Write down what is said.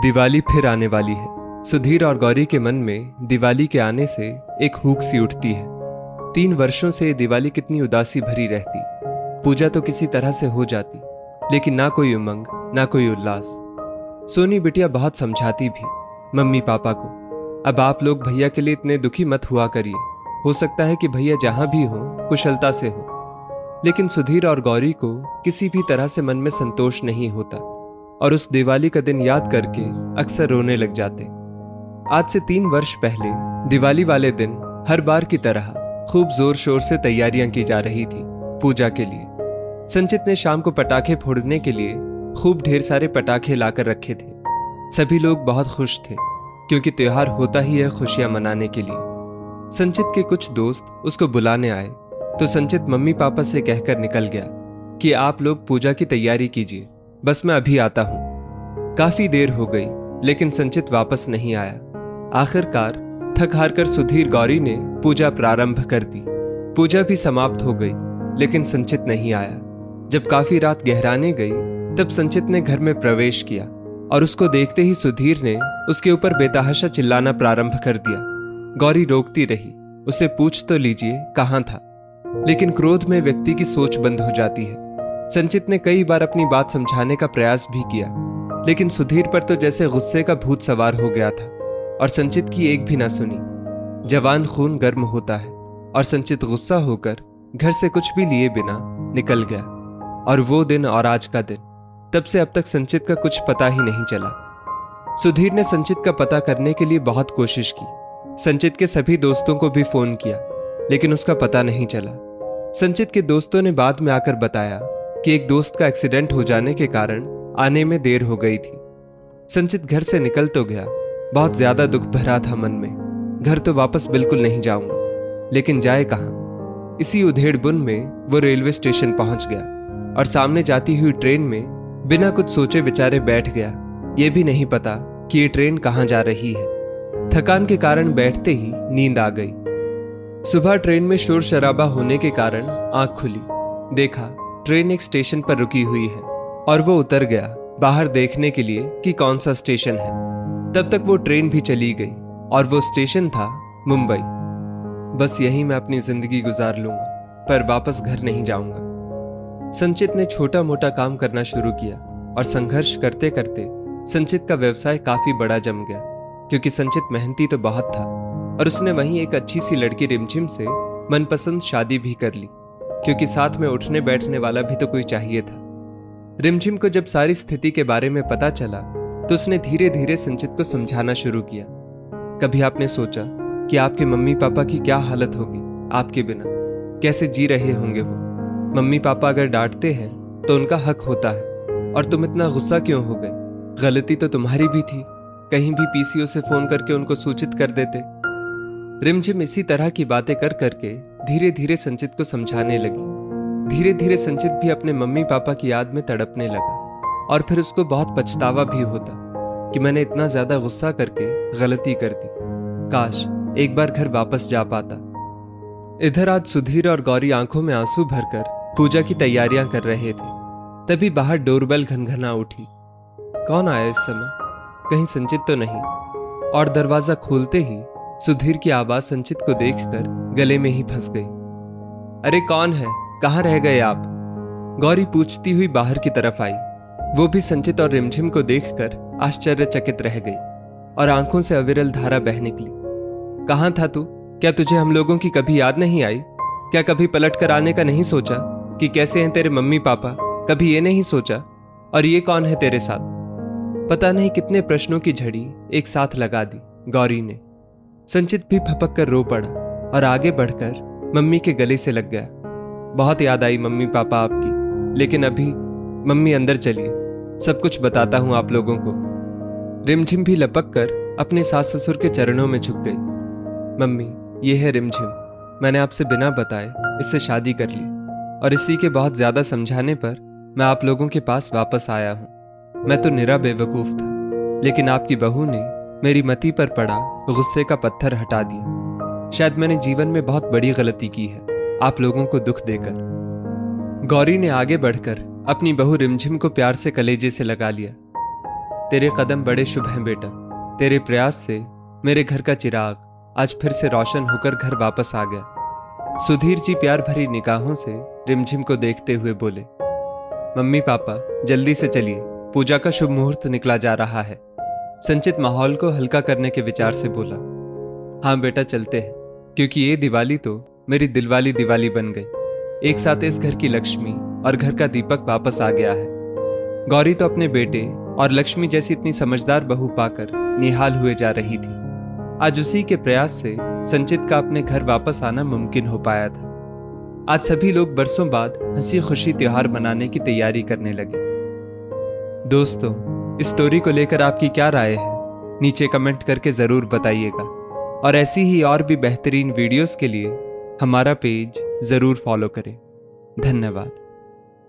दिवाली फिर आने वाली है। सुधीर और गौरी के मन में दिवाली के आने से एक हूक सी उठती है। 3 वर्षों से दिवाली कितनी उदासी भरी रहती। पूजा तो किसी तरह से हो जाती, लेकिन ना कोई उमंग, ना कोई उल्लास। सोनी बिटिया बहुत समझाती भी मम्मी पापा को, अब आप लोग भैया के लिए इतने दुखी मत हुआ करिए, हो सकता है कि भैया जहां भी हो कुशलता से हो। लेकिन सुधीर और गौरी को किसी भी तरह से मन में संतोष नहीं होता और उस दिवाली का दिन याद करके अक्सर रोने लग जाते। आज से 3 वर्ष पहले दिवाली वाले दिन हर बार की तरह खूब जोर शोर से तैयारियां की जा रही थी पूजा के लिए। संचित ने शाम को पटाखे फोड़ने के लिए खूब ढेर सारे पटाखे लाकर रखे थे। सभी लोग बहुत खुश थे क्योंकि त्योहार होता ही है खुशियां मनाने के लिए। संचित के कुछ दोस्त उसको बुलाने आए तो संचित मम्मी पापा से कहकर निकल गया कि आप लोग पूजा की तैयारी कीजिए, बस मैं अभी आता हूं। काफी देर हो गई लेकिन संचित वापस नहीं आया। आखिरकार थक हार कर सुधीर गौरी ने पूजा प्रारंभ कर दी। पूजा भी समाप्त हो गई लेकिन संचित नहीं आया। जब काफी रात गहराने गई तब संचित ने घर में प्रवेश किया और उसको देखते ही सुधीर ने उसके ऊपर बेतहाशा चिल्लाना प्रारंभ कर दिया। गौरी रोकती रही, उसे पूछ तो लीजिए कहां था, लेकिन क्रोध में व्यक्ति की सोच बंद हो जाती है। संचित ने कई बार अपनी बात समझाने का प्रयास भी किया, लेकिन सुधीर पर तो जैसे गुस्से का भूत सवार हो गया था और संचित की एक भी ना सुनी। जवान खून गर्म होता है और संचित गुस्सा होकर घर से कुछ भी लिए बिना निकल गया। और वो दिन और आज का दिन, तब से अब तक संचित का कुछ पता ही नहीं चला। सुधीर ने संचित का पता करने के लिए बहुत कोशिश की। संचित के सभी दोस्तों को भी फोन किया लेकिन उसका पता नहीं चला। संचित के दोस्तों ने बाद में आकर बताया कि एक दोस्त का एक्सीडेंट हो जाने के कारण आने में देर हो गई थी। संचित घर से निकल तो गया, बहुत ज्यादा दुख भरा था मन में। घर तो वापस बिल्कुल नहीं जाऊंगा, लेकिन जाए कहां। इसी उधेड़-बुन में वो रेलवे स्टेशन पहुंच गया और सामने जाती हुई ट्रेन में बिना कुछ सोचे विचारे बैठ गया। ये भी नहीं पता कि ये ट्रेन कहां जा रही है। थकान के कारण बैठते ही नींद आ गई। सुबह ट्रेन में शोर शराबा होने के कारण आंख खुली, देखा ट्रेन एक स्टेशन पर रुकी हुई है और वो उतर गया बाहर देखने के लिए कि कौन सा स्टेशन है। तब तक वो ट्रेन भी चली गई और वो स्टेशन था मुंबई। बस यहीं मैं अपनी जिंदगी गुजार लूंगा, पर वापस घर नहीं जाऊंगा। संचित ने छोटा मोटा काम करना शुरू किया और संघर्ष करते करते संचित का व्यवसाय काफी बड़ा जम गया, क्योंकि संचित मेहनती तो बहुत था और उसने वहीं एक अच्छी सी लड़की रिमझिम से मनपसंद शादी भी कर ली, क्योंकि साथ में उठने बैठने वाला भी तो कोई चाहिए था। रिमझिम को जब सारी स्थिति के बारे में पता चला तो उसने धीरे धीरे संचित को समझाना शुरू किया। कभी आपने सोचा कि आपके मम्मी पापा की क्या हालत होगी आपके बिना, कैसे जी रहे होंगे वो? मम्मी पापा अगर डांटते हैं तो उनका हक होता है, और तुम इतना गुस्सा क्यों हो गए? गलती तो तुम्हारी भी थी, कहीं भी पीसीओ से फोन करके उनको सूचित कर देते। रिमझिम इसी तरह की बातें कर करके धीरे धीरे संचित को समझाने लगी। धीरे धीरे संचित भी अपने मम्मी पापा की याद में तड़पने लगा और फिर उसको बहुत पछतावा भी होता कि मैंने इतना ज्यादा गुस्सा करके गलती कर दी, काश एक बार घर वापस जा पाता। इधर आज सुधीर और गौरी आंखों में आंसू भरकर पूजा की तैयारियां कर रहे थे। तभी बाहर डोरबेल घनघना उठी। कौन आया इस समय? कहीं संचित तो नहीं? और दरवाजा खोलते ही सुधीर की आवाज संचित को देखकर गले में ही फंस गई। अरे कौन है, कहां रह गए आप? गौरी पूछती हुई बाहर की तरफ आई। वो भी संचित और रिमझिम को देखकर आश्चर्यचकित रह गई और आंखों से अविरल धारा बह निकली। कहां था तू? क्या तुझे हम लोगों की कभी याद नहीं आई? क्या कभी पलट कर आने का नहीं सोचा कि कैसे हैं तेरे मम्मी पापा? कभी ये नहीं सोचा? और ये कौन है तेरे साथ? पता नहीं कितने प्रश्नों की झड़ी एक साथ लगा दी गौरी ने। संचित भी फपक कर रो पड़ा और आगे बढ़कर मम्मी के गले से लग गया। बहुत याद आई मम्मी पापा आपकी, लेकिन अभी मम्मी अंदर चलिए, सब कुछ बताता हूं आप लोगों को। रिमझिम भी लपक कर अपने सास ससुर के चरणों में झुक गई। मम्मी, ये है रिमझिम, मैंने आपसे बिना बताए इससे शादी कर ली और इसी के बहुत ज्यादा समझाने पर मैं आप लोगों के पास वापस आया हूं। मैं तो निरा बेवकूफ था, लेकिन आपकी बहू ने मेरी मति पर पड़ा गुस्से का पत्थर हटा दिया। शायद मैंने जीवन में बहुत बड़ी गलती की है आप लोगों को दुख देकर। गौरी ने आगे बढ़कर अपनी बहू रिमझिम को प्यार से कलेजे से लगा लिया। तेरे कदम बड़े शुभ हैं बेटा। तेरे प्रयास से मेरे घर का चिराग आज फिर से रोशन होकर घर वापस आ गया। सुधीर जी प्यार भरी निगाहों से रिमझिम को देखते हुए बोले, मम्मी पापा जल्दी से चलिए, पूजा का शुभ मुहूर्त निकला जा रहा है। संचित माहौल को हल्का करने के विचार से बोला, हाँ बेटा चलते हैं, क्योंकि ये दिवाली तो मेरी दिलवाली दिवाली बन गई। एक साथ इस घर की लक्ष्मी और घर का दीपक वापस आ गया है। गौरी तो अपने बेटे और लक्ष्मी जैसी इतनी समझदार बहू पाकर निहाल हुए जा रही थी। आज उसी के प्रयास से संचित का अपने घर वापस आना मुमकिन हो पाया था। आज सभी लोग बरसों बाद हंसी खुशी त्योहार मनाने की तैयारी करने लगे। दोस्तों, इस स्टोरी को लेकर आपकी क्या राय है, नीचे कमेंट करके जरूर बताइएगा। और ऐसी ही और भी बेहतरीन वीडियोस के लिए हमारा पेज जरूर फॉलो करें। धन्यवाद।